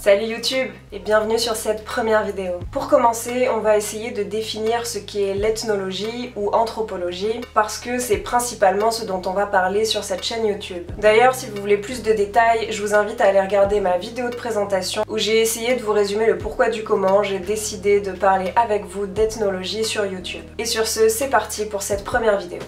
Salut YouTube et bienvenue sur cette première vidéo. Pour commencer, on va essayer de définir ce qu'est l'ethnologie ou anthropologie parce que c'est principalement ce dont on va parler sur cette chaîne YouTube. D'ailleurs, si vous voulez plus de détails, je vous invite à aller regarder ma vidéo de présentation où j'ai essayé de vous résumer le pourquoi du comment j'ai décidé de parler avec vous d'ethnologie sur YouTube. Et sur ce, c'est parti pour cette première vidéo.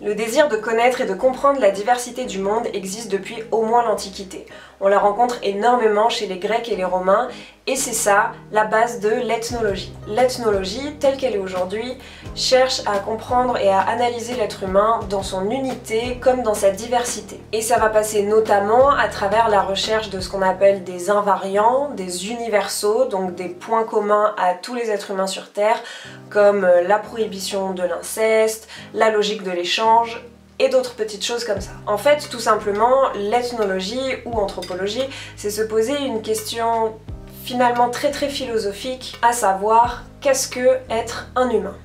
Le désir de connaître et de comprendre la diversité du monde existe depuis au moins l'Antiquité. On la rencontre énormément chez les Grecs et les Romains, et c'est ça, la base de l'ethnologie. L'ethnologie, telle qu'elle est aujourd'hui, cherche à comprendre et à analyser l'être humain dans son unité comme dans sa diversité. Et ça va passer notamment à travers la recherche de ce qu'on appelle des invariants, des universaux, donc des points communs à tous les êtres humains sur Terre, comme la prohibition de l'inceste, la logique de l'échange, et d'autres petites choses comme ça. En fait, tout simplement, l'ethnologie ou anthropologie, c'est se poser une question finalement très philosophique, à savoir, qu'est-ce que être un humain ?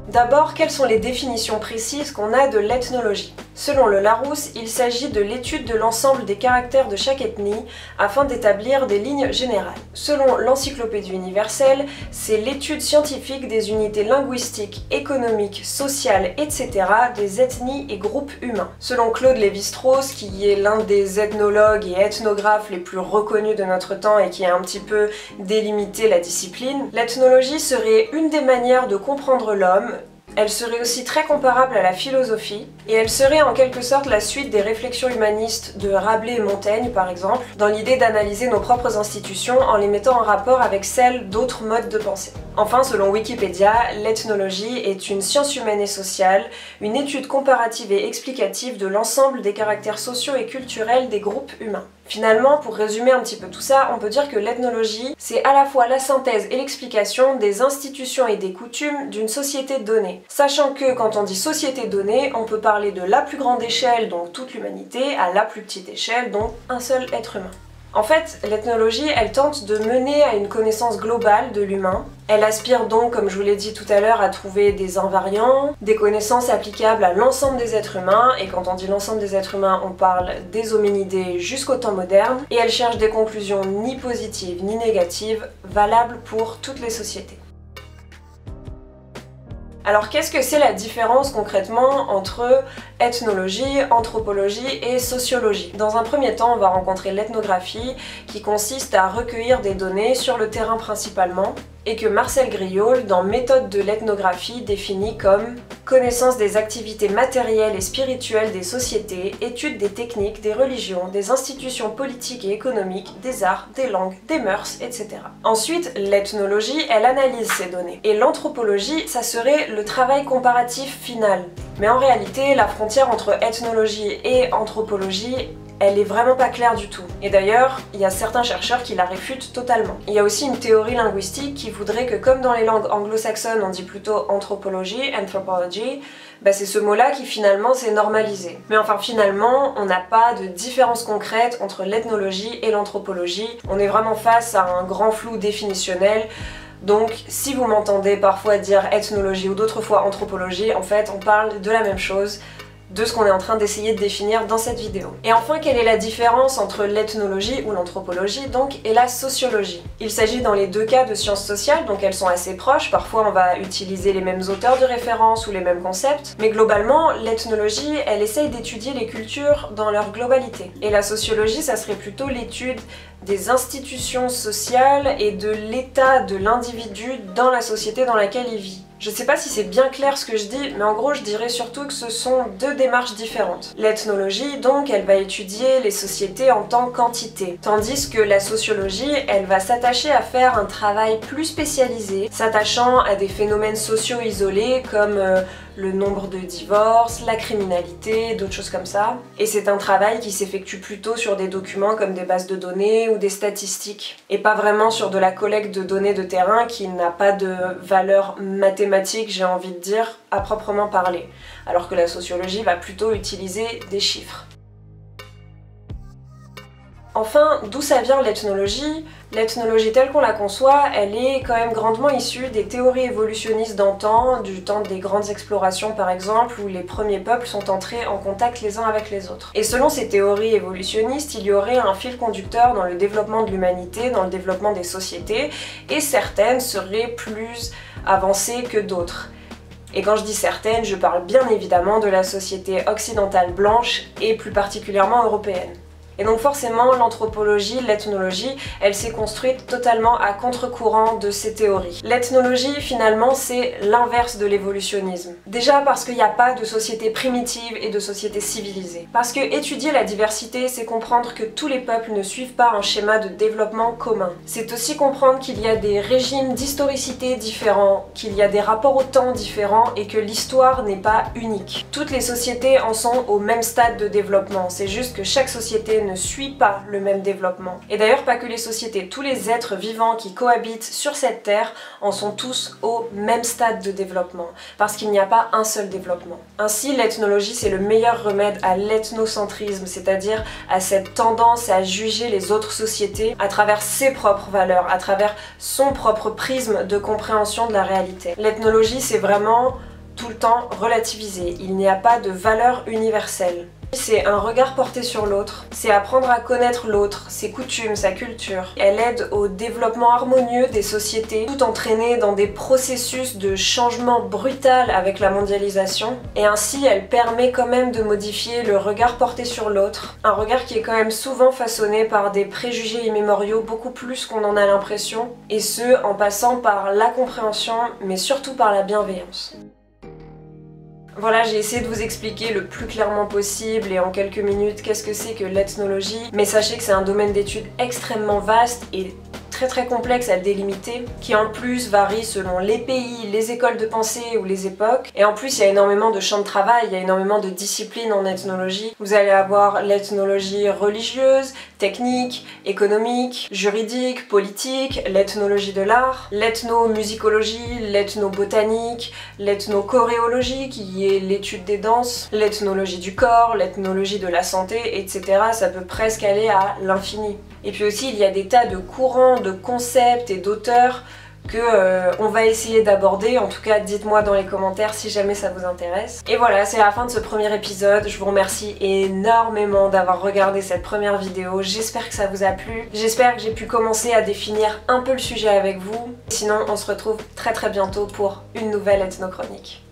D'abord, quelles sont les définitions précises qu'on a de l'ethnologie ? Selon le Larousse, il s'agit de l'étude de l'ensemble des caractères de chaque ethnie afin d'établir des lignes générales. Selon l'Encyclopédie universelle, c'est l'étude scientifique des unités linguistiques, économiques, sociales, etc. des ethnies et groupes humains. Selon Claude Lévi-Strauss, qui est l'un des ethnologues et ethnographes les plus reconnus de notre temps et qui a un petit peu délimité la discipline, l'ethnologie serait une des manières de comprendre l'homme. Elle serait aussi très comparable à la philosophie, et elle serait en quelque sorte la suite des réflexions humanistes de Rabelais et Montaigne par exemple, dans l'idée d'analyser nos propres institutions en les mettant en rapport avec celles d'autres modes de pensée. Enfin, selon Wikipédia, l'ethnologie est une science humaine et sociale, une étude comparative et explicative de l'ensemble des caractères sociaux et culturels des groupes humains. Finalement, pour résumer un petit peu tout ça, on peut dire que l'ethnologie, c'est à la fois la synthèse et l'explication des institutions et des coutumes d'une société donnée. Sachant que quand on dit société donnée, on peut parler de la plus grande échelle, donc toute l'humanité, à la plus petite échelle, donc un seul être humain. En fait, l'ethnologie, elle tente de mener à une connaissance globale de l'humain. Elle aspire donc, comme je vous l'ai dit tout à l'heure, à trouver des invariants, des connaissances applicables à l'ensemble des êtres humains, et quand on dit l'ensemble des êtres humains, on parle des hominidés jusqu'au temps moderne, et elle cherche des conclusions ni positives ni négatives, valables pour toutes les sociétés. Alors qu'est-ce que c'est la différence concrètement entre ethnologie, anthropologie et sociologie ? Dans un premier temps, on va rencontrer l'ethnographie qui consiste à recueillir des données sur le terrain principalement et que Marcel Griaule, dans Méthode de l'ethnographie, définit comme connaissance des activités matérielles et spirituelles des sociétés, étude des techniques, des religions, des institutions politiques et économiques, des arts, des langues, des mœurs, etc. Ensuite, l'ethnologie, elle analyse ces données. Et l'anthropologie, ça serait le travail comparatif final. Mais en réalité, la frontière entre ethnologie et anthropologie, elle est vraiment pas claire du tout. Et d'ailleurs, il y a certains chercheurs qui la réfutent totalement. Il y a aussi une théorie linguistique qui voudrait que, comme dans les langues anglo-saxonnes, on dit plutôt anthropologie, anthropology, c'est ce mot-là qui finalement s'est normalisé. Mais enfin finalement, on n'a pas de différence concrète entre l'ethnologie et l'anthropologie. On est vraiment face à un grand flou définitionnel. Donc si vous m'entendez parfois dire ethnologie ou d'autres fois anthropologie, en fait on parle de la même chose, de ce qu'on est en train d'essayer de définir dans cette vidéo. Et enfin, quelle est la différence entre l'ethnologie ou l'anthropologie donc et la sociologie? Il s'agit dans les deux cas de sciences sociales, donc elles sont assez proches, parfois on va utiliser les mêmes auteurs de référence ou les mêmes concepts, mais globalement, l'ethnologie, elle essaye d'étudier les cultures dans leur globalité. Et la sociologie, ça serait plutôt l'étude des institutions sociales et de l'état de l'individu dans la société dans laquelle il vit. Je sais pas si c'est bien clair ce que je dis, mais en gros je dirais surtout que ce sont deux démarches différentes. L'ethnologie, donc, elle va étudier les sociétés en tant qu'entité, tandis que la sociologie, elle va s'attacher à faire un travail plus spécialisé, s'attachant à des phénomènes sociaux isolés comme le nombre de divorces, la criminalité, d'autres choses comme ça. Et c'est un travail qui s'effectue plutôt sur des documents comme des bases de données ou des statistiques, et pas vraiment sur de la collecte de données de terrain qui n'a pas de valeur mathématique, j'ai envie de dire, à proprement parler, alors que la sociologie va plutôt utiliser des chiffres. Enfin, d'où ça vient l'ethnologie? L'ethnologie telle qu'on la conçoit, elle est quand même grandement issue des théories évolutionnistes d'antan, du temps des grandes explorations par exemple, où les premiers peuples sont entrés en contact les uns avec les autres. Et selon ces théories évolutionnistes, il y aurait un fil conducteur dans le développement de l'humanité, dans le développement des sociétés, et certaines seraient plus avancées que d'autres. Et quand je dis certaines, je parle bien évidemment de la société occidentale blanche, et plus particulièrement européenne. Et donc forcément, l'anthropologie, l'ethnologie, elle s'est construite totalement à contre-courant de ces théories. L'ethnologie, finalement, c'est l'inverse de l'évolutionnisme. Déjà parce qu'il n'y a pas de société primitive et de société civilisée. Parce que étudier la diversité, c'est comprendre que tous les peuples ne suivent pas un schéma de développement commun. C'est aussi comprendre qu'il y a des régimes d'historicité différents, qu'il y a des rapports au temps différents et que l'histoire n'est pas unique. Toutes les sociétés en sont au même stade de développement, c'est juste que chaque société ne suit pas le même développement. Et d'ailleurs pas que les sociétés, tous les êtres vivants qui cohabitent sur cette terre en sont tous au même stade de développement, parce qu'il n'y a pas un seul développement. Ainsi, l'ethnologie c'est le meilleur remède à l'ethnocentrisme, c'est-à-dire à cette tendance à juger les autres sociétés à travers ses propres valeurs, à travers son propre prisme de compréhension de la réalité. L'ethnologie c'est vraiment tout le temps relativisé, il n'y a pas de valeur universelle. C'est un regard porté sur l'autre, c'est apprendre à connaître l'autre, ses coutumes, sa culture. Elle aide au développement harmonieux des sociétés, tout entraînée dans des processus de changement brutal avec la mondialisation. Et ainsi, elle permet quand même de modifier le regard porté sur l'autre. Un regard qui est quand même souvent façonné par des préjugés immémoriaux, beaucoup plus qu'on en a l'impression. Et ce, en passant par la compréhension, mais surtout par la bienveillance. Voilà, j'ai essayé de vous expliquer le plus clairement possible et en quelques minutes qu'est-ce que c'est que l'ethnologie, mais sachez que c'est un domaine d'études extrêmement vaste et très complexe à délimiter, qui en plus varie selon les pays, les écoles de pensée ou les époques. Et en plus, il y a énormément de champs de travail, il y a énormément de disciplines en ethnologie. Vous allez avoir l'ethnologie religieuse, technique, économique, juridique, politique, l'ethnologie de l'art, l'ethnomusicologie, l'ethnobotanique, l'ethnochoréologie qui est l'étude des danses, l'ethnologie du corps, l'ethnologie de la santé, etc. Ça peut presque aller à l'infini. Et puis aussi, il y a des tas de courants, de concepts et d'auteurs que on va essayer d'aborder. En tout cas, dites-moi dans les commentaires si jamais ça vous intéresse. Et voilà, c'est la fin de ce premier épisode. Je vous remercie énormément d'avoir regardé cette première vidéo. J'espère que ça vous a plu. J'espère que j'ai pu commencer à définir un peu le sujet avec vous. Sinon, on se retrouve très bientôt pour une nouvelle ethnochronique.